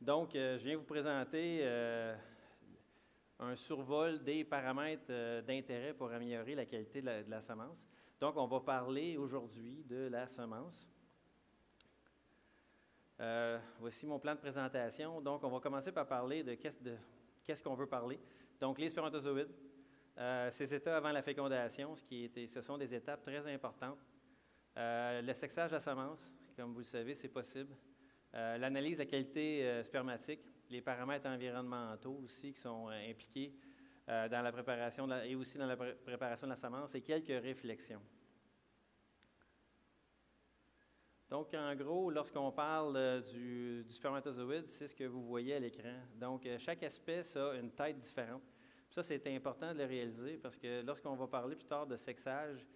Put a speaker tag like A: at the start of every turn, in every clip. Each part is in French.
A: Donc, je viens vous présenter un survol des paramètres d'intérêt pour améliorer la qualité de la semence. Donc, on va parler aujourd'hui de la semence. Voici mon plan de présentation. Donc, on va commencer par parler de qu'est-ce qu'on veut parler. Donc, les spermatozoïdes, ces états avant la fécondation, ce sont des étapes très importantes. Le sexage de la semence, comme vous le savez, c'est possible. L'analyse de la qualité spermatique, les paramètres environnementaux aussi qui sont impliqués dans la préparation et aussi dans la préparation de la semence et quelques réflexions. Donc, en gros, lorsqu'on parle du spermatozoïde, c'est ce que vous voyez à l'écran. Donc, chaque espèce a une tête différente. Ça, c'est important de le réaliser parce que lorsqu'on va parler plus tard de sexage,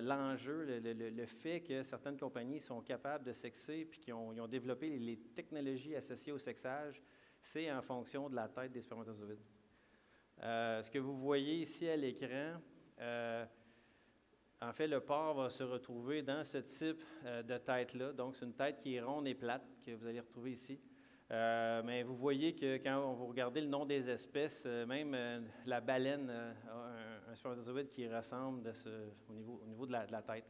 A: l'enjeu, le fait que certaines compagnies sont capables de sexer puis qu'ils ont développé les technologies associées au sexage, c'est en fonction de la tête des spermatozoïdes. Ce que vous voyez ici à l'écran, en fait, le porc va se retrouver dans ce type de tête-là. Donc, c'est une tête qui est ronde et plate que vous allez retrouver ici. Mais vous voyez que quand vous regardez le nom des espèces, même la baleine a un spermatozoïde qui ressemble au niveau de la tête.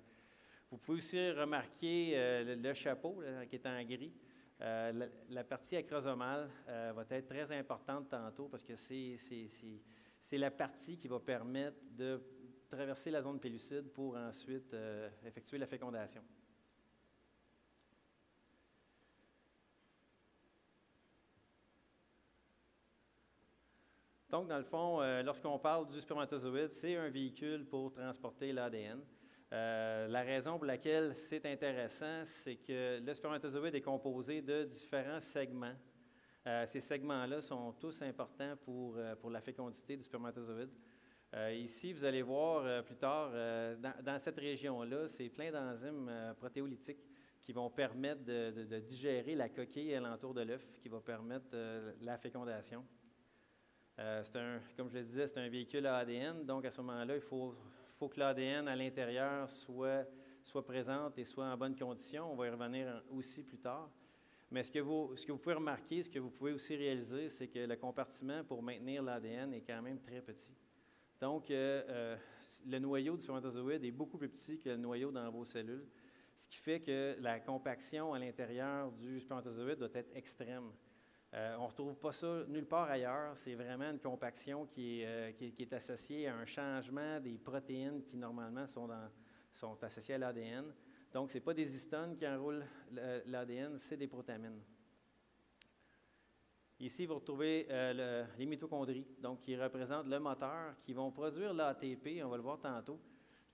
A: Vous pouvez aussi remarquer le chapeau là, qui est en gris. La partie acrosomale va être très importante tantôt parce que c'est la partie qui va permettre de traverser la zone pellucide pour ensuite effectuer la fécondation. Donc, dans le fond, lorsqu'on parle du spermatozoïde, c'est un véhicule pour transporter l'ADN. La raison pour laquelle c'est intéressant, c'est que le spermatozoïde est composé de différents segments. Ces segments-là sont tous importants pour la fécondité du spermatozoïde. Ici, vous allez voir plus tard, dans cette région-là, c'est plein d'enzymes protéolytiques qui vont permettre de digérer la coquille alentour de l'œuf, qui va permettre la fécondation. Comme je le disais, c'est un véhicule à ADN, donc à ce moment-là, il faut que l'ADN à l'intérieur soit présente et soit en bonne condition. On va y revenir aussi plus tard. Mais ce que vous pouvez remarquer, ce que vous pouvez aussi réaliser, c'est que le compartiment pour maintenir l'ADN est quand même très petit. Donc, le noyau du spermatozoïde est beaucoup plus petit que le noyau dans vos cellules, ce qui fait que la compaction à l'intérieur du spermatozoïde doit être extrême. On ne retrouve pas ça nulle part ailleurs. C'est vraiment une compaction qui est associée à un changement des protéines qui, normalement, sont associées à l'ADN. Donc, ce n'est pas des histones qui enroulent l'ADN, c'est des protamines. Ici, vous retrouvez les mitochondries, donc qui représentent le moteur, qui vont produire l'ATP, on va le voir tantôt,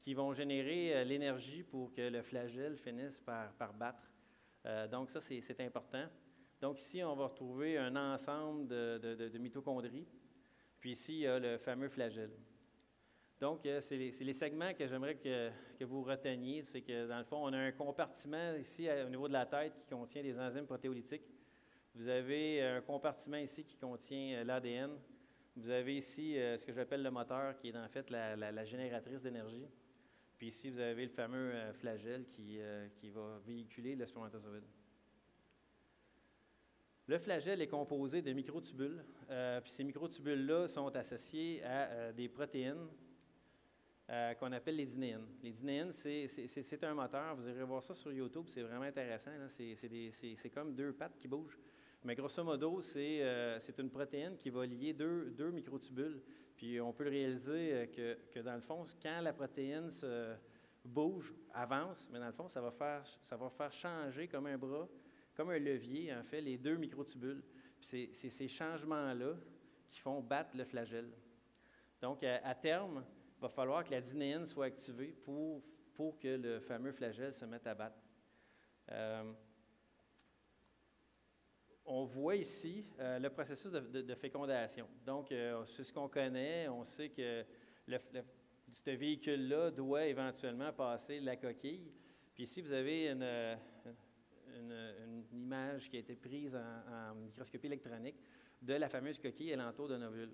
A: qui vont générer l'énergie pour que le flagelle finisse par battre. Donc, ça, c'est important. Donc, ici, on va retrouver un ensemble de mitochondries. Puis ici, il y a le fameux flagelle. Donc, c'est les segments que j'aimerais que vous reteniez. C'est que, dans le fond, on a un compartiment ici au niveau de la tête qui contient des enzymes protéolytiques. Vous avez un compartiment ici qui contient l'ADN. Vous avez ici ce que j'appelle le moteur, qui est en fait la génératrice d'énergie. Puis ici, vous avez le fameux flagelle qui va véhiculer le spermatozoïde. Le flagelle est composé de microtubules, puis ces microtubules-là sont associés à des protéines qu'on appelle les dinéines. Les dinéines, c'est un moteur, vous irez voir ça sur YouTube, c'est vraiment intéressant, c'est comme deux pattes qui bougent. Mais grosso modo, c'est une protéine qui va lier deux microtubules, puis on peut le réaliser que dans le fond, quand la protéine se bouge, avance, mais dans le fond, ça va faire changer comme un bras, comme un levier, en fait, les deux microtubules. Puis c'est ces changements-là qui font battre le flagelle. Donc, à terme, il va falloir que la dinéine soit activée pour que le fameux flagelle se mette à battre. On voit ici le processus de fécondation. Donc, c'est ce qu'on connaît. On sait que ce véhicule-là doit éventuellement passer la coquille. Puis ici, vous avez une image qui a été prise en microscopie électronique de la fameuse coquille alentour d'un ovule.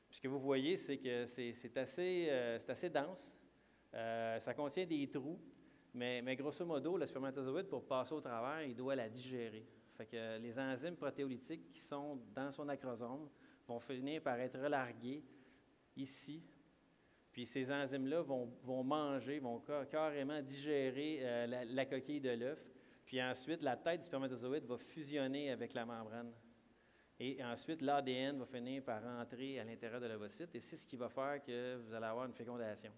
A: Puis ce que vous voyez, c'est que c'est assez dense. Ça contient des trous, mais grosso modo, le spermatozoïde, pour passer au travers, il doit la digérer. Fait que les enzymes protéolytiques qui sont dans son acrosome vont finir par être relarguées ici. Puis ces enzymes-là vont manger, vont carrément digérer la coquille de l'œuf. Puis ensuite, la tête du spermatozoïde va fusionner avec la membrane. Et ensuite, l'ADN va finir par rentrer à l'intérieur de l'ovocyte. Et c'est ce qui va faire que vous allez avoir une fécondation.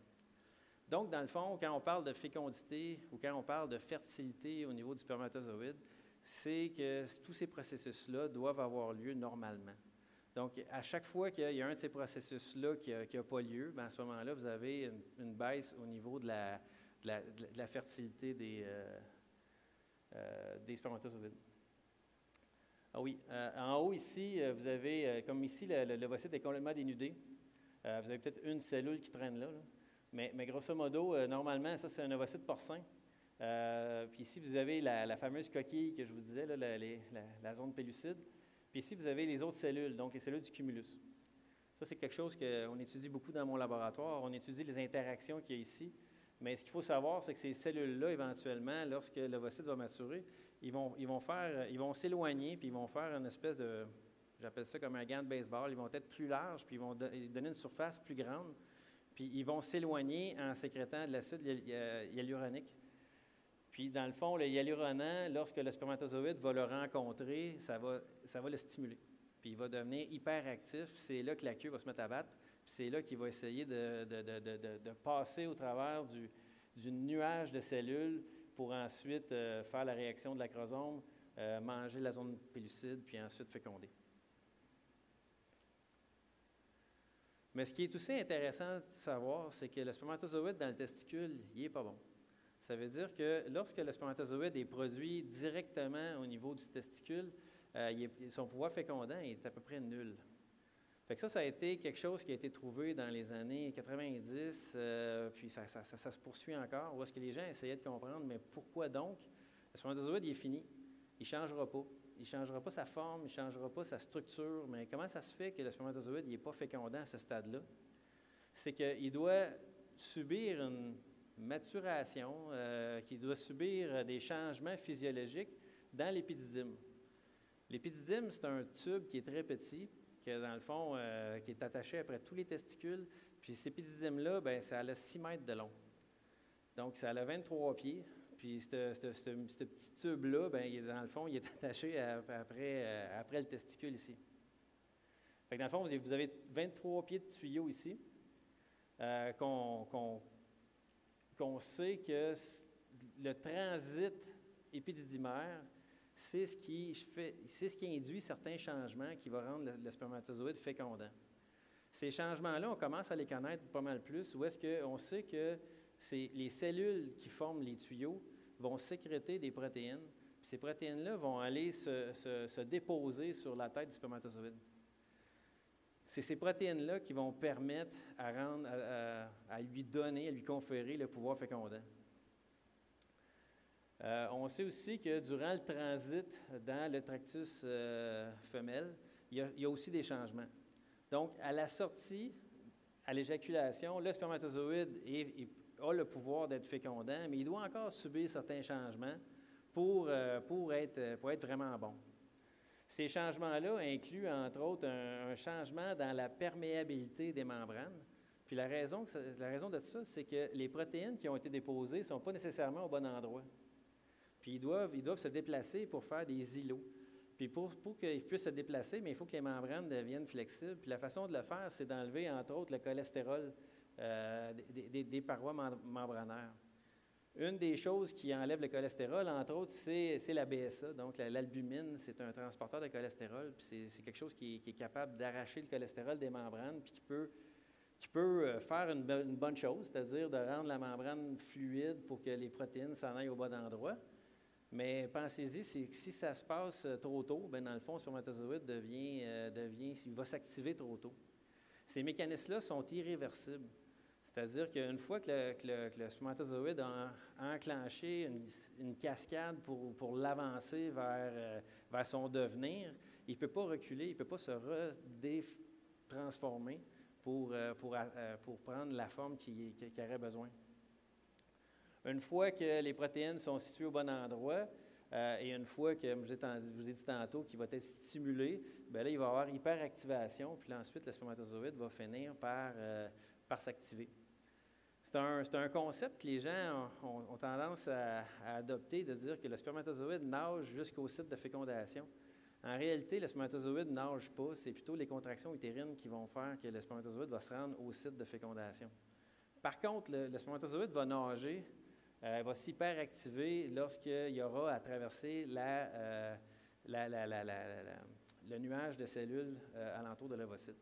A: Donc, dans le fond, quand on parle de fécondité ou quand on parle de fertilité au niveau du spermatozoïde, c'est que tous ces processus-là doivent avoir lieu normalement. Donc, à chaque fois qu'il y a un de ces processus-là qui n'a pas lieu, bien, à ce moment-là, vous avez une baisse au niveau de la fertilité des spermatozoïdes. Ah oui, en haut ici, vous avez, comme ici, l'ovocyte est complètement dénudé. Vous avez peut-être une cellule qui traîne là. Mais grosso modo, normalement, ça, c'est un ovocyte porcin. Puis ici, vous avez la fameuse coquille que je vous disais, là, la zone pellucide. Puis ici, vous avez les autres cellules, donc les cellules du cumulus. Ça, c'est quelque chose qu'on étudie beaucoup dans mon laboratoire. On étudie les interactions qu'il y a ici. Mais ce qu'il faut savoir, c'est que ces cellules-là, éventuellement, lorsque l'ovocyte va maturer, ils vont s'éloigner, puis ils vont faire une espèce de, j'appelle ça comme un gant de baseball, ils vont être plus larges, puis ils vont donner une surface plus grande, puis ils vont s'éloigner en sécrétant de l'acide hyaluronique. Puis, dans le fond, le hyaluronant, lorsque le spermatozoïde va le rencontrer, ça va le stimuler. Puis, il va devenir hyperactif. C'est là que la queue va se mettre à battre. Puis, c'est là qu'il va essayer de passer au travers du nuage de cellules pour ensuite faire la réaction de l'acrosome, manger la zone pellucide, puis ensuite féconder. Mais ce qui est aussi intéressant de savoir, c'est que le spermatozoïde dans le testicule, il n'est pas bon. Ça veut dire que lorsque le spermatozoïde est produit directement au niveau du testicule, son pouvoir fécondant est à peu près nul. Fait que ça a été quelque chose qui a été trouvé dans les années 90, puis ça se poursuit encore, où est-ce que les gens essayaient de comprendre, mais pourquoi donc? Le spermatozoïde, il est fini. Il ne changera pas. Il ne changera pas sa forme, il ne changera pas sa structure, mais comment ça se fait que le spermatozoïde n'est pas fécondant à ce stade-là? C'est qu'il doit subir une maturation, qui doit subir des changements physiologiques dans l'épididyme. L'épididyme, c'est un tube qui est très petit, qui dans le fond, qui est attaché après tous les testicules. Puis cet épididyme-là, bien, ça a 6 mètres de long. Donc, ça a 23 pieds. Puis ce petit tube-là, bien, dans le fond, il est attaché après le testicule ici. Fait que dans le fond, vous avez 23 pieds de tuyaux ici, qu'on sait que le transit épididymaire, c'est ce qui induit certains changements qui vont rendre le spermatozoïde fécondant. Ces changements-là, on commence à les connaître pas mal plus, où est-ce qu'on sait que les cellules qui forment les tuyaux vont sécréter des protéines, puis ces protéines-là vont aller se déposer sur la tête du spermatozoïde. C'est ces protéines-là qui vont permettre à lui donner, à lui conférer le pouvoir fécondant. On sait aussi que durant le transit dans le tractus femelle, il y a aussi des changements. Donc, à la sortie, à l'éjaculation, le spermatozoïde a le pouvoir d'être fécondant, mais il doit encore subir certains changements pour être vraiment bon. Ces changements-là incluent, entre autres, un changement dans la perméabilité des membranes. Puis la raison de ça, c'est que les protéines qui ont été déposées ne sont pas nécessairement au bon endroit. Puis ils doivent se déplacer pour faire des îlots. Puis pour qu'ils puissent se déplacer, mais il faut que les membranes deviennent flexibles. Puis la façon de le faire, c'est d'enlever, entre autres, le cholestérol des parois membranaires. Une des choses qui enlève le cholestérol, entre autres, c'est la BSA. Donc, l'albumine, c'est un transporteur de cholestérol. Puis c'est quelque chose qui est capable d'arracher le cholestérol des membranes, puis qui peut faire une bonne chose, c'est-à-dire de rendre la membrane fluide pour que les protéines s'en aillent au bon endroit. Mais pensez-y, si ça se passe trop tôt, bien, dans le fond, le spermatozoïde il va s'activer trop tôt. Ces mécanismes-là sont irréversibles. C'est-à-dire qu'une fois que le spermatozoïde a enclenché une cascade pour l'avancer vers son devenir, il ne peut pas reculer, il ne peut pas se retransformer pour prendre la forme qu'il aurait besoin. Une fois que les protéines sont situées au bon endroit, Et une fois que, comme je vous ai dit tantôt, qu'il va être stimulé, bien là, il va y avoir hyperactivation, puis là, ensuite, le spermatozoïde va finir par s'activer. C'est un concept que les gens ont tendance à adopter, de dire que le spermatozoïde nage jusqu'au site de fécondation. En réalité, le spermatozoïde ne nage pas, c'est plutôt les contractions utérines qui vont faire que le spermatozoïde va se rendre au site de fécondation. Par contre, le spermatozoïde va nager, va s'hyperactiver lorsqu'il y aura à traverser le nuage de cellules alentour de l'ovocyte.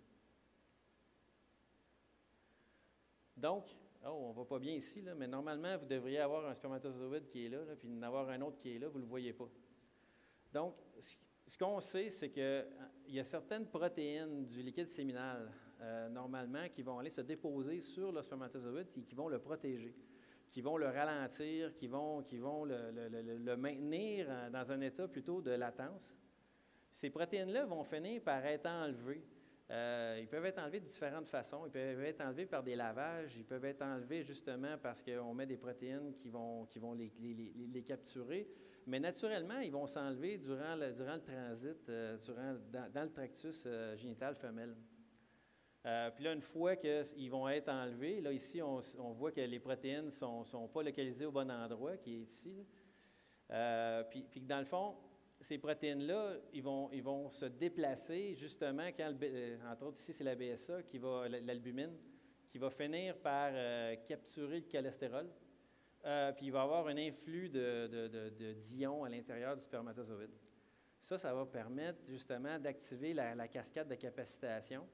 A: Donc, on ne va pas bien ici, là, mais normalement, vous devriez avoir un spermatozoïde qui est là, puis en avoir un autre qui est là, vous ne le voyez pas. Donc, ce qu'on sait, c'est qu'il y a certaines protéines du liquide séminal, normalement, qui vont aller se déposer sur le spermatozoïde et qui vont le protéger, qui vont le ralentir, qui vont le maintenir dans un état plutôt de latence. Ces protéines-là vont finir par être enlevées. Ils peuvent être enlevés de différentes façons. Ils peuvent être enlevés par des lavages. Ils peuvent être enlevés justement parce qu'on met des protéines qui vont les capturer. Mais naturellement, ils vont s'enlever durant le transit, dans le tractus génital femelle. Puis là, une fois qu'ils vont être enlevés, là, ici, on voit que les protéines ne sont pas localisées au bon endroit, qui est ici. Puis dans le fond, ces protéines-là, ils vont se déplacer justement quand, entre autres ici, c'est la BSA, l'albumine, qui va finir par capturer le cholestérol. Puis il va y avoir un influx d'ions à l'intérieur du spermatozoïde. Ça va permettre justement d'activer la cascade de capacitation.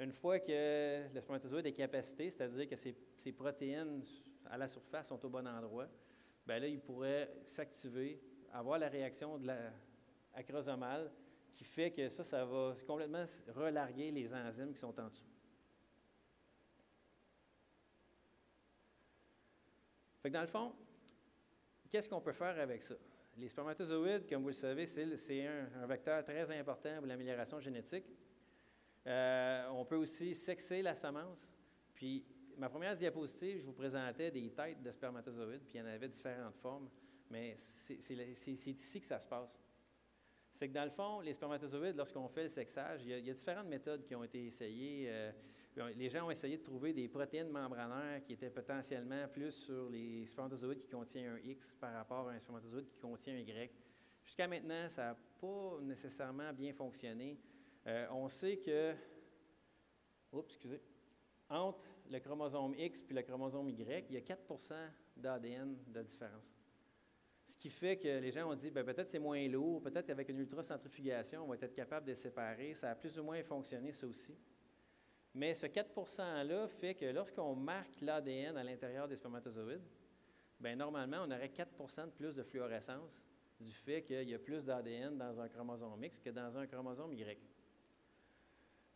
A: Une fois que le spermatozoïde est capacité, c'est-à-dire que ces protéines à la surface sont au bon endroit, bien là, il pourrait s'activer, avoir la réaction acrosomale qui fait que ça va complètement relarguer les enzymes qui sont en dessous. Fait que dans le fond, qu'est-ce qu'on peut faire avec ça? Les spermatozoïdes, comme vous le savez, c'est un vecteur très important pour l'amélioration génétique. On peut aussi sexer la semence. Puis, ma première diapositive, je vous présentais des têtes de spermatozoïdes, puis il y en avait différentes formes, mais c'est ici que ça se passe. C'est que dans le fond, les spermatozoïdes, lorsqu'on fait le sexage, il y a différentes méthodes qui ont été essayées. Les gens ont essayé de trouver des protéines membranaires qui étaient potentiellement plus sur les spermatozoïdes qui contiennent un X par rapport à un spermatozoïde qui contient un Y. Jusqu'à maintenant, ça n'a pas nécessairement bien fonctionné. On sait que, entre le chromosome X et le chromosome Y, il y a 4 d'ADN de différence. Ce qui fait que les gens ont dit, peut-être c'est moins lourd, peut-être qu'avec une ultracentrifugation, on va être capable de les séparer. Ça a plus ou moins fonctionné, ça aussi. Mais ce 4 %-là fait que lorsqu'on marque l'ADN à l'intérieur des spermatozoïdes, normalement, on aurait 4 de plus de fluorescence du fait qu'il y a plus d'ADN dans un chromosome X que dans un chromosome Y.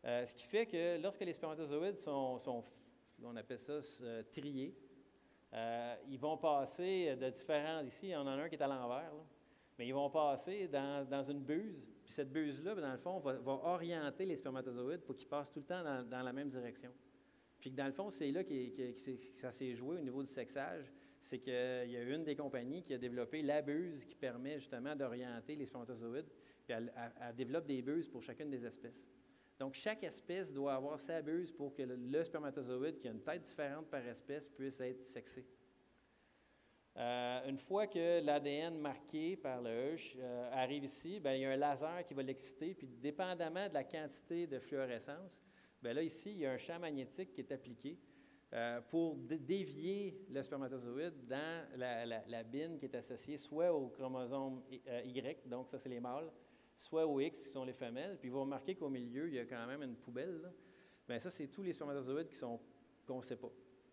A: Ce qui fait que lorsque les spermatozoïdes sont on appelle ça triés, ils vont passer de différents, ici, on en a un qui est à l'envers, mais ils vont passer dans une buse, puis cette buse-là, dans le fond, va orienter les spermatozoïdes pour qu'ils passent tout le temps dans la même direction. Puis dans le fond, c'est là que ça s'est joué au niveau du sexage, c'est qu'il y a une des compagnies qui a développé la buse qui permet justement d'orienter les spermatozoïdes, puis elle développe des buses pour chacune des espèces. Donc, chaque espèce doit avoir sa buse pour que le spermatozoïde, qui a une tête différente par espèce, puisse être sexé. Une fois que l'ADN marqué par le Hush arrive ici, il y a un laser qui va l'exciter, puis dépendamment de la quantité de fluorescence, là, ici, il y a un champ magnétique qui est appliqué pour dévier le spermatozoïde dans la bine qui est associée soit au chromosome Y, donc ça, c'est les mâles, soit au X, qui sont les femelles. Puis vous remarquez qu'au milieu, il y a quand même une poubelle. Bien, ça, c'est tous les spermatozoïdes qu'on ne sait pas.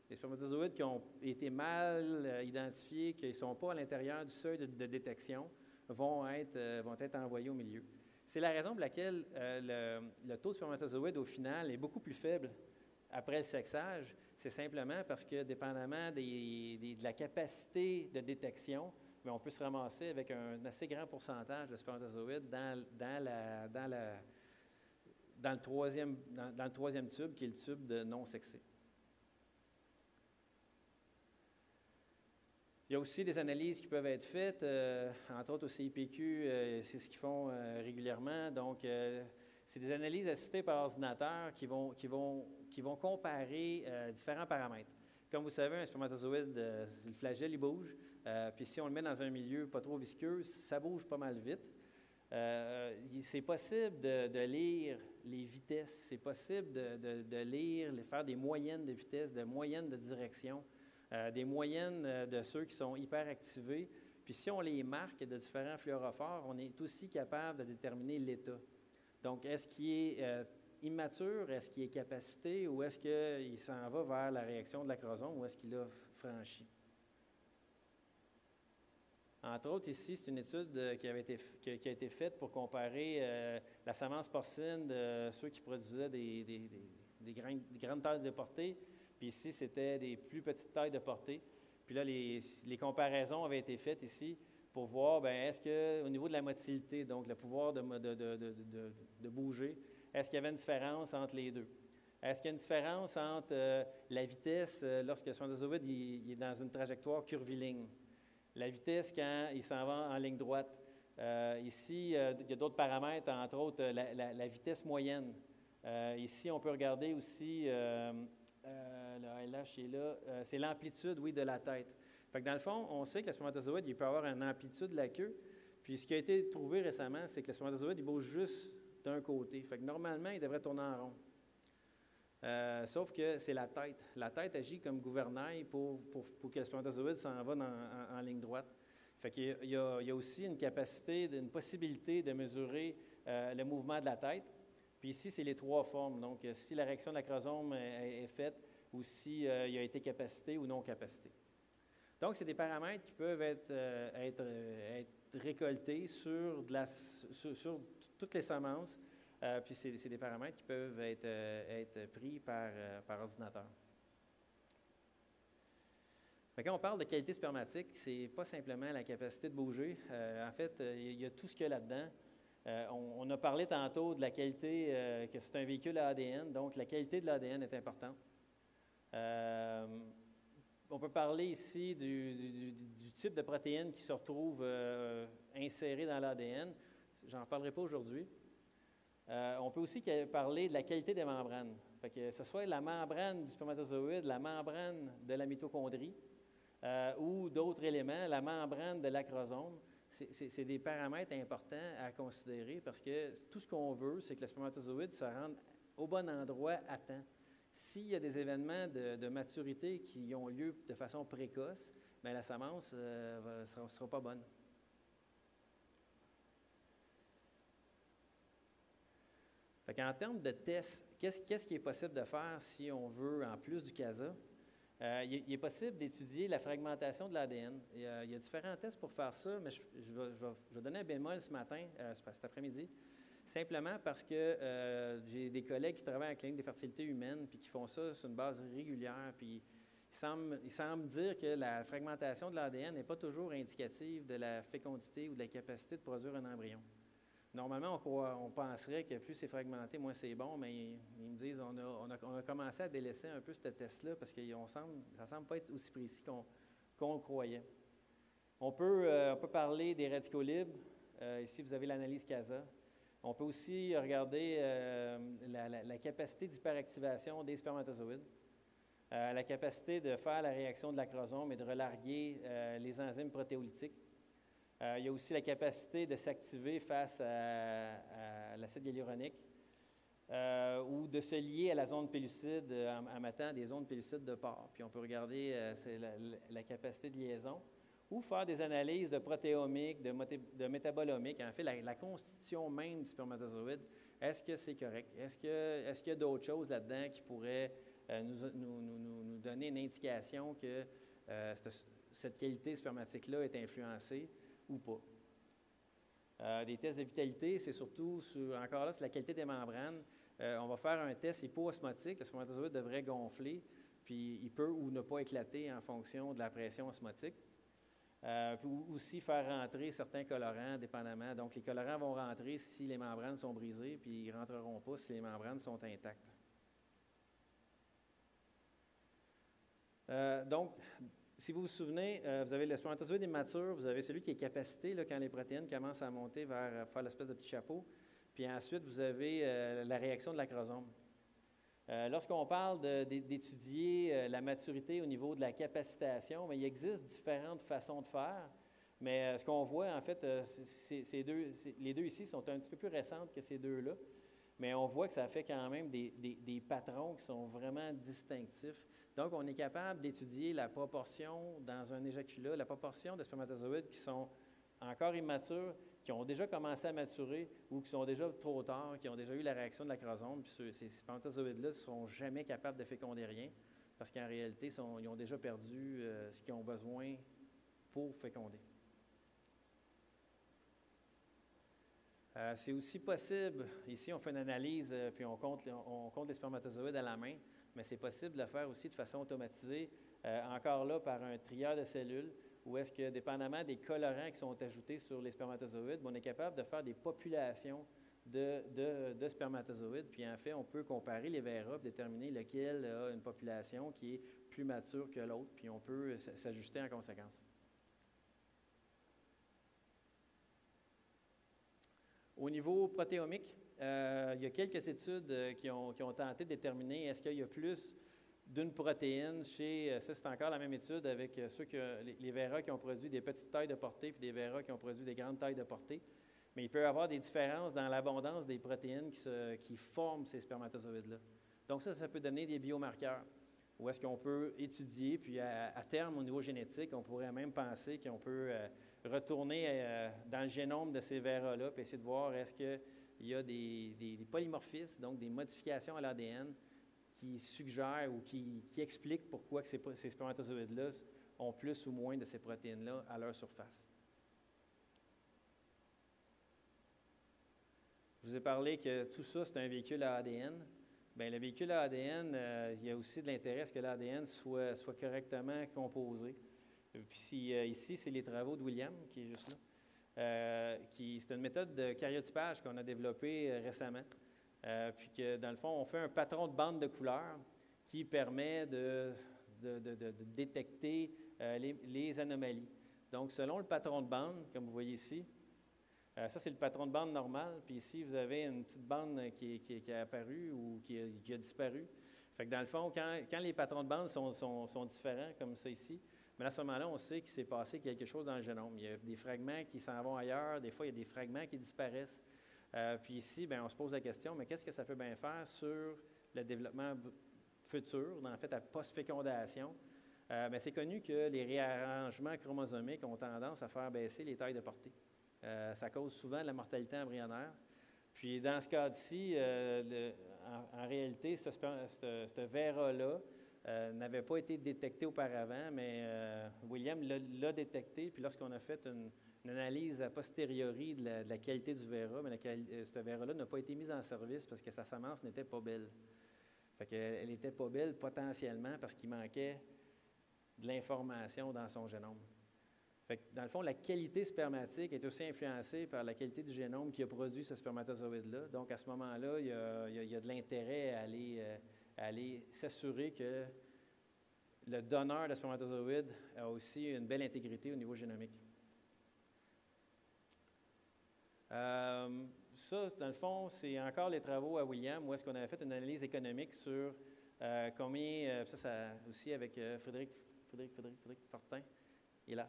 A: Les spermatozoïdes qui ont été mal identifiés, qui ne sont pas à l'intérieur du seuil de détection, vont être envoyés au milieu. C'est la raison pour laquelle le taux de spermatozoïdes, au final, est beaucoup plus faible après le sexage. C'est simplement parce que, dépendamment de la capacité de détection, mais on peut se ramasser avec un assez grand pourcentage de spermatozoïdes dans le troisième tube, qui est le tube de non sexé. Il y a aussi des analyses qui peuvent être faites, entre autres au CIPQ, c'est ce qu'ils font régulièrement. Donc, c'est des analyses assistées par ordinateur qui vont comparer différents paramètres. Comme vous savez, un spermatozoïde, le flagelle, il bouge. Puis si on le met dans un milieu pas trop visqueux, ça bouge pas mal vite. C'est possible de lire les vitesses, c'est possible de lire, de faire des moyennes de vitesse, des moyennes de direction, des moyennes de ceux qui sont hyper activés. Puis si on les marque de différents fluorophores, on est aussi capable de déterminer l'état. Donc, est-ce qu'il est immature, est-ce qu'il est capacité, ou est-ce qu'il s'en va vers la réaction de l'acrosome, ou est-ce qu'il l'a franchi? Entre autres, ici, c'est une étude qui a été faite pour comparer la semence porcine de ceux qui produisaient des grandes tailles de portée, puis ici, c'était des plus petites tailles de portée. Puis là, les comparaisons avaient été faites ici pour voir, bien, est-ce qu'au niveau de la motilité, donc le pouvoir de bouger, est-ce qu'il y avait une différence entre les deux? Est-ce qu'il y a une différence entre la vitesse lorsque le spermatozoïde il est dans une trajectoire curviligne? La vitesse quand il s'en va en ligne droite. Ici, il y a d'autres paramètres, entre autres la vitesse moyenne. Ici, on peut regarder aussi, le LH est là, c'est l'amplitude, oui, de la tête. Fait que dans le fond, on sait que le spermatozoïde, il peut avoir une amplitude de la queue. Puis ce qui a été trouvé récemment, c'est que le spermatozoïde, il bouge juste d'un côté. Fait que normalement, il devrait tourner en rond. Sauf que c'est la tête. La tête agit comme gouvernail pour que le spermatozoïde s'en va en ligne droite. Fait qu'il y a aussi une capacité, une possibilité de mesurer le mouvement de la tête. Puis ici, c'est les trois formes. Donc, si la réaction de l'acrosome est faite ou si il a été capacité ou non capacité. Donc, c'est des paramètres qui peuvent être récoltés sur toutes les semences. Puis c'est des paramètres qui peuvent être pris par ordinateur. Quand on parle de qualité spermatique, ce n'est pas simplement la capacité de bouger. En fait, il y a tout ce qu'il y a là-dedans. On a parlé tantôt de la qualité, que c'est un véhicule à ADN, donc la qualité de l'ADN est importante. On peut parler ici du type de protéines qui se retrouvent insérées dans l'ADN. J'en parlerai pas aujourd'hui. On peut aussi parler de la qualité des membranes. Fait que ce soit la membrane du spermatozoïde, la membrane de la mitochondrie ou d'autres éléments, la membrane de l'acrosome. C'est des paramètres importants à considérer parce que tout ce qu'on veut, c'est que le spermatozoïde se rende au bon endroit à temps. S'il y a des événements de maturité qui ont lieu de façon précoce, bien, la semence ne sera pas bonne. En termes de tests, qu'est-ce qui est possible de faire si on veut, en plus du CASA? Il est possible d'étudier la fragmentation de l'ADN. Il y a différents tests pour faire ça, mais je vais donner un bémol ce matin, cet après-midi, simplement parce que j'ai des collègues qui travaillent à la clinique de fertilité humaine puis qui font ça sur une base régulière. Puis il semble dire que la fragmentation de l'ADN n'est pas toujours indicative de la fécondité ou de la capacité de produire un embryon. Normalement, on penserait que plus c'est fragmenté, moins c'est bon, mais ils me disent on a commencé à délaisser un peu ce test-là parce que ça ne semble pas être aussi précis qu'on le croyait. On peut parler des radicaux libres. Ici, vous avez l'analyse CASA. On peut aussi regarder la capacité d'hyperactivation des spermatozoïdes, la capacité de faire la réaction de l'acrosome et de relarguer les enzymes protéolytiques. Il y a aussi la capacité de s'activer face à l'acide hyaluronique ou de se lier à la zone pellucide en mettant des zones pellucides de port. Puis on peut regarder la capacité de liaison ou faire des analyses de protéomique, de métabolomique. En fait, la constitution même du spermatozoïde, est-ce que c'est correct? Est-ce qu'il y a d'autres choses là-dedans qui pourraient nous donner une indication que cette qualité spermatique-là est influencée ou pas? Des tests de vitalité, c'est surtout, encore là, c'est la qualité des membranes. On va faire un test hypoosmotique. Le spermatozoïde devrait gonfler, puis il peut ou ne pas éclater en fonction de la pression osmotique. Puis aussi faire rentrer certains colorants, dépendamment. Donc, les colorants vont rentrer si les membranes sont brisées, puis ils ne rentreront pas si les membranes sont intactes. Donc, Si vous vous souvenez, vous avez le spermatozoïde immature, vous avez celui qui est capacité, là, quand les protéines commencent à monter vers faire l'espèce de petit chapeau. Puis ensuite, vous avez la réaction de l'acrosome. Lorsqu'on parle d'étudier la maturité au niveau de la capacitation, bien, il existe différentes façons de faire. Mais ce qu'on voit, en fait, les deux ici sont un petit peu plus récentes que ces deux-là. Mais on voit que ça fait quand même des patrons qui sont vraiment distinctifs. Donc, on est capable d'étudier la proportion dans un éjaculat, la proportion de spermatozoïdes qui sont encore immatures, qui ont déjà commencé à maturer ou qui sont déjà trop tard, qui ont déjà eu la réaction de l'acrosome. Puis ces spermatozoïdes-là ne seront jamais capables de féconder rien parce qu'en réalité, ils ont déjà perdu ce qu'ils ont besoin pour féconder. C'est aussi possible, ici on fait une analyse puis on compte les spermatozoïdes à la main, mais c'est possible de le faire aussi de façon automatisée, encore là par un trieur de cellules, où est-ce que, dépendamment des colorants qui sont ajoutés sur les spermatozoïdes, on est capable de faire des populations de spermatozoïdes, puis en fait, on peut comparer les vera, déterminer lequel a une population qui est plus mature que l'autre, puis on peut s'ajuster en conséquence. Au niveau protéomique, il y a quelques études qui ont tenté de déterminer est-ce qu'il y a plus d'une protéine chez, ça c'est encore la même étude avec les vera qui ont produit des petites tailles de portée puis des vera qui ont produit des grandes tailles de portée. Mais il peut y avoir des différences dans l'abondance des protéines qui forment ces spermatozoïdes-là. Donc ça peut donner des biomarqueurs. Où est-ce qu'on peut étudier, puis à terme, au niveau génétique, on pourrait même penser qu'on peut retourner dans le génome de ces vera-là, puis essayer de voir est-ce qu'il y a des polymorphismes, donc des modifications à l'ADN qui suggèrent ou qui expliquent pourquoi que ces spermatozoïdes-là ont plus ou moins de ces protéines-là à leur surface. Je vous ai parlé que tout ça, c'est un véhicule à ADN. Bien, le véhicule à ADN, il y a aussi de l'intérêt à ce que l'ADN soit correctement composé. Puis ici, c'est les travaux de William, qui est juste là. C'est une méthode de karyotypage qu'on a développée récemment. Puis que, dans le fond, on fait un patron de bande de couleurs qui permet de détecter les anomalies. Donc, selon le patron de bande, comme vous voyez ici, ça, c'est le patron de bande normal. Puis ici, vous avez une petite bande qui est apparue ou qui a disparu. Fait que dans le fond, quand les patrons de bande sont différents, comme ça ici, mais à ce moment-là, on sait qu'il s'est passé quelque chose dans le génome. Il y a des fragments qui s'en vont ailleurs. Des fois, il y a des fragments qui disparaissent. Puis ici, bien, on se pose la question, mais qu'est-ce que ça peut bien faire sur le développement futur, en fait, à post-fécondation? Bien, c'est connu que les réarrangements chromosomiques ont tendance à faire baisser les tailles de portée. Ça cause souvent de la mortalité embryonnaire. Puis dans ce cas-ci, en réalité, ce vera-là n'avait pas été détecté auparavant, mais William l'a détecté. Puis lorsqu'on a fait une analyse a posteriori de la qualité du vera, mais ce vera-là n'a pas été mis en service parce que sa semence n'était pas belle. Fait qu'elle n'était pas belle potentiellement parce qu'il manquait de l'information dans son génome. Fait que, dans le fond, la qualité spermatique est aussi influencée par la qualité du génome qui a produit ce spermatozoïde-là. Donc, à ce moment-là, il y a de l'intérêt à aller s'assurer que le donneur de spermatozoïde a aussi une belle intégrité au niveau génomique. Ça, dans le fond, c'est encore les travaux à William, où est-ce qu'on avait fait une analyse économique sur combien, ça aussi avec Frédéric Fortin, il est là.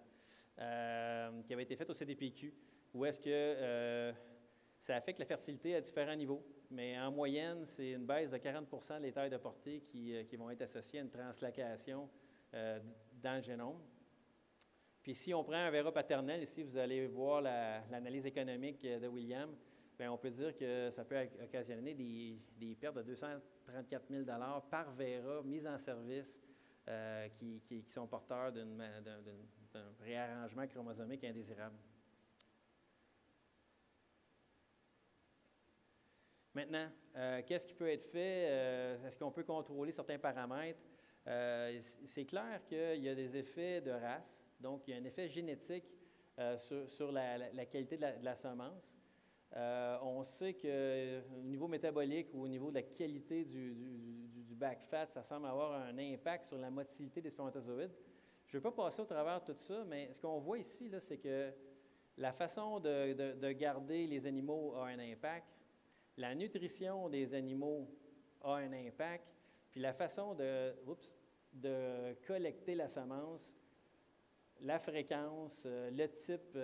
A: Qui avait été faite au CDPQ, où est-ce que ça affecte la fertilité à différents niveaux. Mais en moyenne, c'est une baisse de 40 des tailles de portée qui vont être associées à une translocation dans le génome. Puis si on prend un vera paternel, ici, vous allez voir l'analyse économique de William, bien, on peut dire que ça peut occasionner des pertes de 234 000 $ par vera mis en service qui sont porteurs d'un réarrangement chromosomique indésirable. Maintenant, qu'est-ce qui peut être fait? Est-ce qu'on peut contrôler certains paramètres? C'est clair qu'il y a des effets de race, donc il y a un effet génétique sur la qualité de la semence. On sait qu'au niveau métabolique ou au niveau de la qualité du back fat, ça semble avoir un impact sur la motilité des spermatozoïdes. Je ne veux pas passer au travers de tout ça, mais ce qu'on voit ici, là, c'est que la façon de garder les animaux a un impact, la nutrition des animaux a un impact, puis la façon de collecter la semence, la fréquence, le type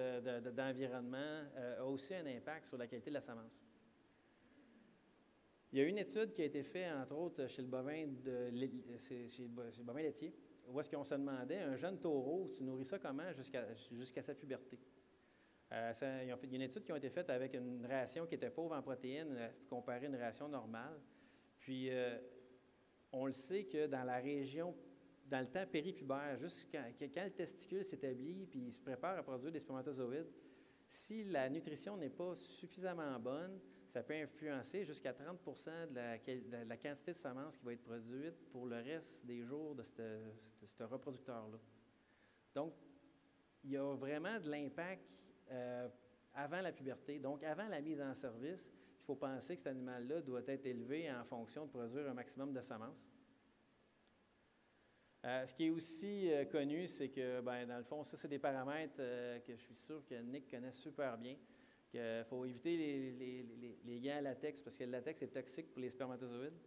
A: d'environnement a aussi un impact sur la qualité de la semence. Il y a une étude qui a été faite, entre autres, chez le bovin, chez le bovin laitier, où est-ce qu'on se demandait, un jeune taureau, tu nourris ça comment jusqu'à sa puberté? Il y a une étude qui a été faite avec une ration qui était pauvre en protéines, comparée à une ration normale. Puis, on le sait que dans la région, dans le temps péripubère, quand le testicule s'établit puis il se prépare à produire des spermatozoïdes, si la nutrition n'est pas suffisamment bonne, ça peut influencer jusqu'à 30 de la quantité de semences qui va être produite pour le reste des jours de ce reproducteur-là. Donc, il y a vraiment de l'impact avant la puberté. Donc, avant la mise en service, il faut penser que cet animal-là doit être élevé en fonction de produire un maximum de semences. Ce qui est aussi connu, c'est que, dans le fond, ça, c'est des paramètres que je suis sûr que Nick connaît super bien. Qu'il faut éviter les gants à latex parce que le latex est toxique pour les spermatozoïdes.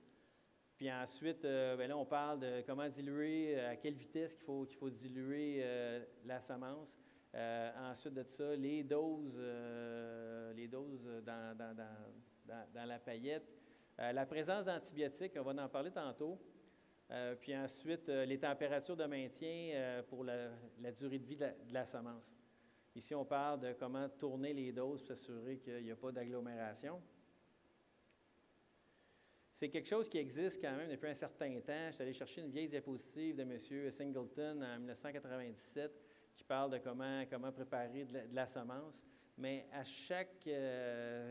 A: Puis ensuite, là, on parle de comment diluer, à quelle vitesse qu'il faut diluer la semence. Ensuite de ça, les doses dans la paillette. La présence d'antibiotiques, on va en parler tantôt. Puis ensuite, les températures de maintien pour la durée de vie de la semence. Ici, on parle de comment tourner les doses pour s'assurer qu'il n'y a pas d'agglomération. C'est quelque chose qui existe quand même depuis un certain temps. Je suis allé chercher une vieille diapositive de M. Singleton en 1997 qui parle de comment préparer de la semence. Mais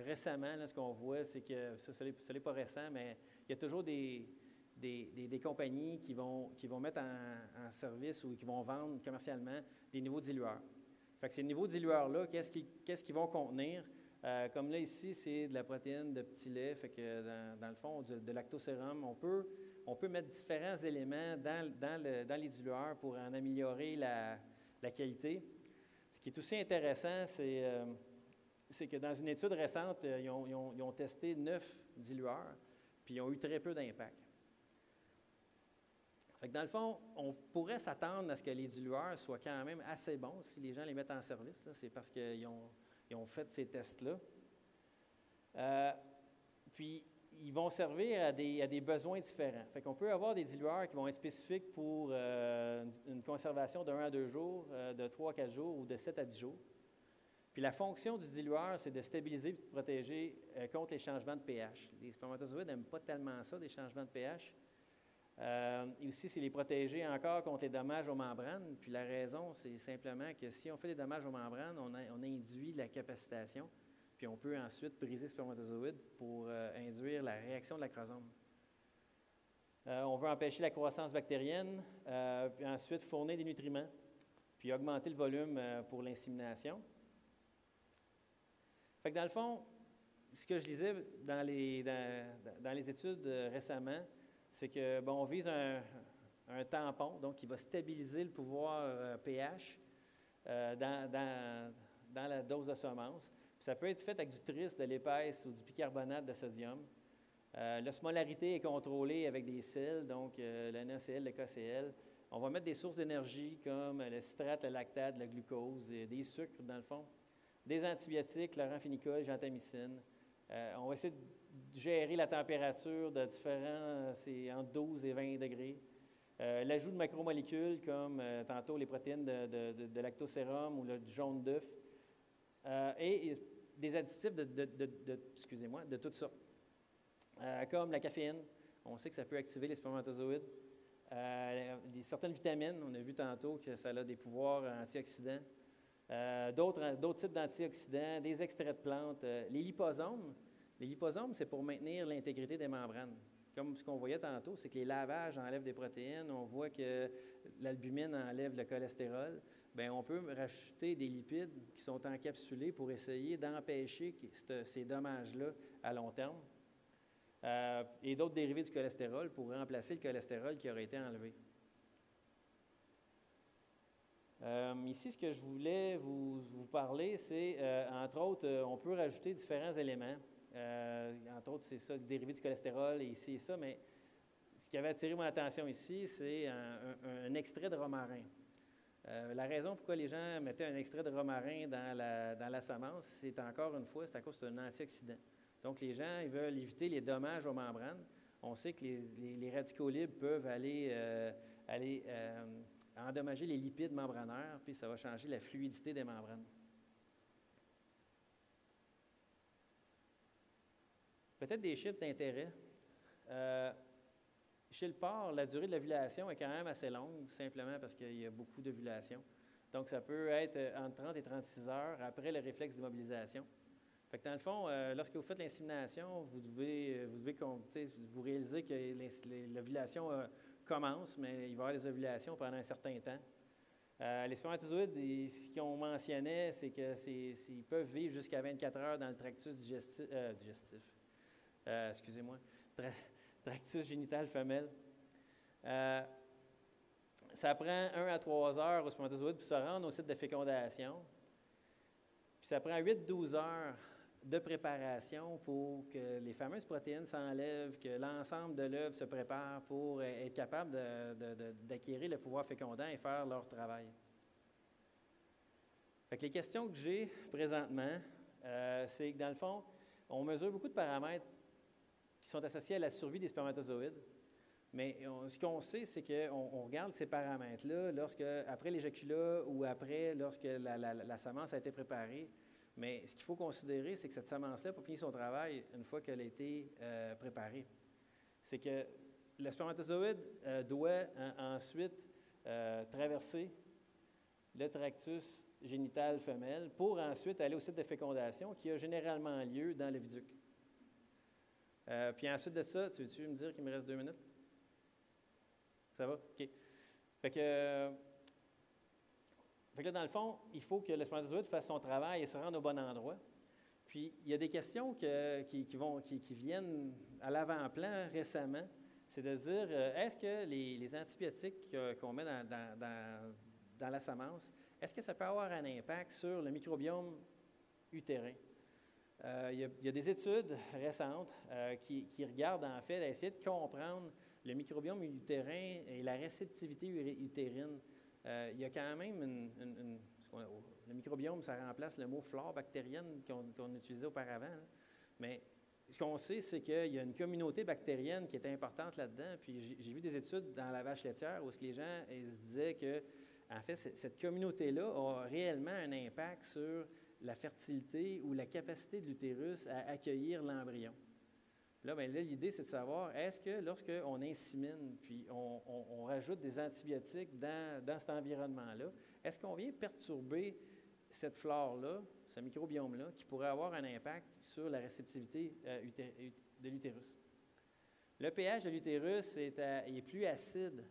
A: récemment, là, ce qu'on voit, c'est que, ça n'est pas récent, mais il y a toujours des compagnies qui vont mettre en service ou qui vont vendre commercialement des nouveaux dilueurs. Fait que ces nouveaux dilueurs-là, qu'est-ce qu'ils vont contenir? Comme là, ici, c'est de la protéine de petit lait. Fait que dans le fond, de lactosérum, on peut mettre différents éléments dans les dilueurs pour en améliorer la qualité. Ce qui est aussi intéressant, c'est que dans une étude récente, ils ont testé 9 dilueurs, puis ils ont eu très peu d'impact. Fait que dans le fond, on pourrait s'attendre à ce que les dilueurs soient quand même assez bons si les gens les mettent en service. Là, c'est parce qu'ils ont fait ces tests-là. Puis, ils vont servir à des besoins différents. Fait qu'on peut avoir des dilueurs qui vont être spécifiques pour une conservation de 1 à 2 jours, de 3 à 4 jours ou de 7 à 10 jours. Puis la fonction du dilueur, c'est de stabiliser et de protéger contre les changements de pH. Les spermatozoïdes n'aiment pas tellement ça, des changements de pH. Et aussi, c'est les protéger encore contre les dommages aux membranes. Puis la raison, c'est simplement que si on fait des dommages aux membranes, on induit la capacitation, puis on peut ensuite briser le spermatozoïde pour induire la réaction de l'acrosome. On veut empêcher la croissance bactérienne, puis ensuite fournir des nutriments, puis augmenter le volume pour l'insémination. Fait que dans le fond, ce que je lisais dans les études récemment, c'est que on vise un tampon, donc qui va stabiliser le pouvoir pH dans la dose de semence. Puis ça peut être fait avec du tris, de l'épaisse ou du bicarbonate de sodium. L'osmolarité est contrôlée avec des sels, donc le NaCl, le KCl. On va mettre des sources d'énergie comme le citrate, le lactate, le glucose, des sucres dans le fond, des antibiotiques, chloramphénicol, gentamicine. On va essayer de gérer la température de différents, c'est entre 12 et 20 degrés. L'ajout de macromolécules comme tantôt les protéines de lactosérum ou du jaune d'œuf. Et des additifs de tout ça. Comme la caféine, on sait que ça peut activer les spermatozoïdes. Certaines vitamines, on a vu tantôt que ça a des pouvoirs antioxydants. D'autres types d'antioxydants, des extraits de plantes. Les liposomes, c'est pour maintenir l'intégrité des membranes. Comme ce qu'on voyait tantôt, c'est que les lavages enlèvent des protéines. On voit que l'albumine enlève le cholestérol. Bien, on peut rajouter des lipides qui sont encapsulés pour essayer d'empêcher ces dommages-là à long terme. Et d'autres dérivés du cholestérol pour remplacer le cholestérol qui aurait été enlevé. Ici, ce que je voulais vous parler, c'est, entre autres, on peut rajouter différents éléments. Entre autres, c'est ça, le dérivé du cholestérol et ici et ça, mais ce qui avait attiré mon attention ici, c'est un extrait de romarin. La raison pourquoi les gens mettaient un extrait de romarin dans la semence, c'est encore une fois, c'est à cause d'un antioxydant. Donc, les gens, ils veulent éviter les dommages aux membranes. On sait que les radicaux libres peuvent aller endommager les lipides membranaires, puis ça va changer la fluidité des membranes. Peut-être des chiffres d'intérêt. Chez le porc, la durée de l'ovulation est quand même assez longue, simplement parce qu'il y a beaucoup d'ovulation. Donc, ça peut être entre 30 et 36 heures après le réflexe d'immobilisation. Fait que dans le fond, lorsque vous faites l'insémination, vous devez vous réaliser que l'ovulation commence, mais il va y avoir des ovulations pendant un certain temps. Les spermatozoïdes, ce qu'on mentionnait, c'est qu'ils peuvent vivre jusqu'à 24 heures dans le tractus tractus génital femelle. Ça prend 1 à 3 heures aux spermatozoïdes pour se rendre au site de fécondation. Puis ça prend 8-12 heures de préparation pour que les fameuses protéines s'enlèvent, que l'ensemble de l'œuf se prépare pour être capable d'acquérir le pouvoir fécondant et faire leur travail. Fait que les questions que j'ai présentement, c'est que dans le fond, on mesure beaucoup de paramètres qui sont associés à la survie des spermatozoïdes. Mais ce qu'on sait, c'est qu'on regarde ces paramètres-là après l'éjaculat ou lorsque la semence a été préparée. Mais ce qu'il faut considérer, c'est que cette semence-là, pour finir son travail, une fois qu'elle a été préparée, c'est que le spermatozoïde doit ensuite traverser le tractus génital femelle pour ensuite aller au site de fécondation qui a généralement lieu dans le viduc. Puis ensuite de ça, tu veux-tu me dire qu'il me reste 2 minutes? Ça va? OK. Fait que là, dans le fond, il faut que le spermatozoïde fasse son travail et se rende au bon endroit. Puis, il y a des questions qui viennent à l'avant-plan récemment. C'est de dire, est-ce que les antibiotiques qu'on met dans la semence, est-ce que ça peut avoir un impact sur le microbiome utérin? Il y a des études récentes qui regardent, en fait, à essayer de comprendre le microbiome utérin et la réceptivité utérine. Il y a quand même le microbiome, ça remplace le mot flore bactérienne qu'on utilisait auparavant. Là. Mais ce qu'on sait, c'est qu'il y a une communauté bactérienne qui est importante là-dedans. Puis j'ai vu des études dans la vache laitière où les gens se disaient que, en fait, cette communauté-là a réellement un impact sur la fertilité ou la capacité de l'utérus à accueillir l'embryon. Là, l'idée, c'est de savoir, est-ce que lorsqu'on insémine, puis on rajoute des antibiotiques dans cet environnement-là, est-ce qu'on vient perturber cette flore-là, ce microbiome-là, qui pourrait avoir un impact sur la réceptivité de l'utérus? Le pH de l'utérus est plus acide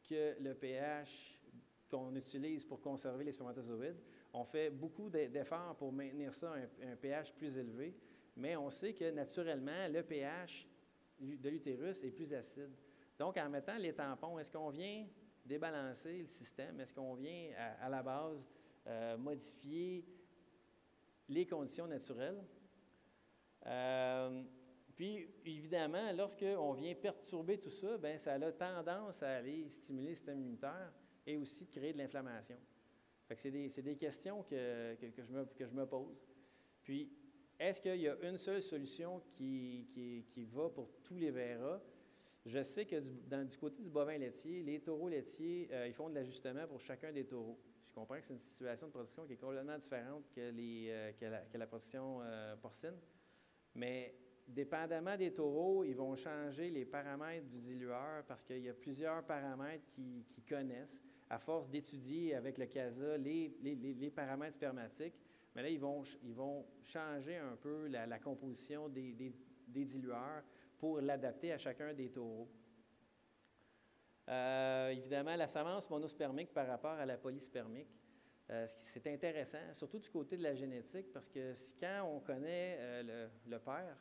A: que le pH qu'on utilise pour conserver les spermatozoïdes. On fait beaucoup d'efforts pour maintenir ça à un pH plus élevé, mais on sait que naturellement, le pH de l'utérus est plus acide. Donc, en mettant les tampons, est-ce qu'on vient débalancer le système? Est-ce qu'on vient, à la base, modifier les conditions naturelles? Puis, évidemment, lorsqu'on vient perturber tout ça, bien, ça a tendance à aller stimuler le système immunitaire et aussi de créer de l'inflammation. Fait que c'est des questions que je me pose. Puis, est-ce qu'il y a une seule solution qui va pour tous les VRA? Je sais que du côté du bovin laitier, les taureaux laitiers, ils font de l'ajustement pour chacun des taureaux. Je comprends que c'est une situation de production qui est complètement différente que la production porcine. Mais dépendamment des taureaux, ils vont changer les paramètres du dilueur parce qu'il y a plusieurs paramètres qu'ils connaissent. À force d'étudier avec le CASA les paramètres spermatiques, mais là, ils vont changer un peu la composition des dilueurs pour l'adapter à chacun des taureaux. Évidemment, la semence monospermique par rapport à la polyspermique, c'est intéressant, surtout du côté de la génétique, parce que quand on connaît le père,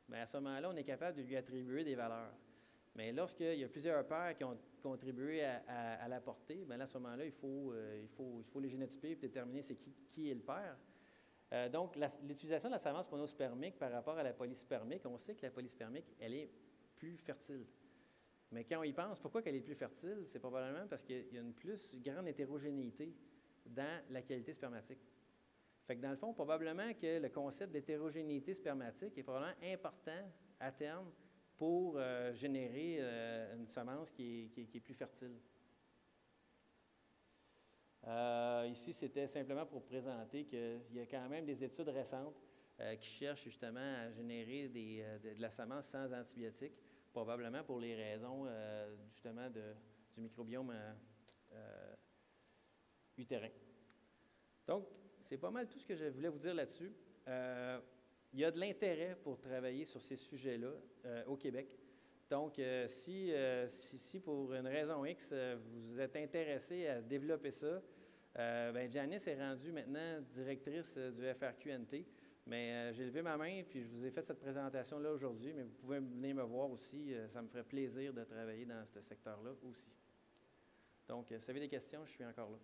A: bien à ce moment-là, on est capable de lui attribuer des valeurs. Mais lorsqu'il y a plusieurs pairs qui ont contribué à la portée, bien là, à ce moment-là, il faut les génotyper et déterminer c'est qui est le père. Donc, l'utilisation de la semence monospermique par rapport à la polyspermique, on sait que la polyspermique, elle est plus fertile. Mais quand on y pense, pourquoi elle est plus fertile? C'est probablement parce qu'il y a une plus grande hétérogénéité dans la qualité spermatique. Fait que dans le fond, probablement que le concept d'hétérogénéité spermatique est probablement important à terme pour générer une semence qui est plus fertile. Ici, c'était simplement pour présenter qu'il y a quand même des études récentes qui cherchent justement à générer de la semence sans antibiotiques, probablement pour les raisons justement du microbiome utérin. Donc, c'est pas mal tout ce que je voulais vous dire là-dessus. Il y a de l'intérêt pour travailler sur ces sujets-là au Québec. Donc, si pour une raison X, vous êtes intéressé à développer ça, bien, Janice est rendue maintenant directrice du FRQNT, mais j'ai levé ma main puis je vous ai fait cette présentation-là aujourd'hui, mais vous pouvez venir me voir aussi. Ça me ferait plaisir de travailler dans ce secteur-là aussi. Donc, si vous avez des questions, je suis encore là.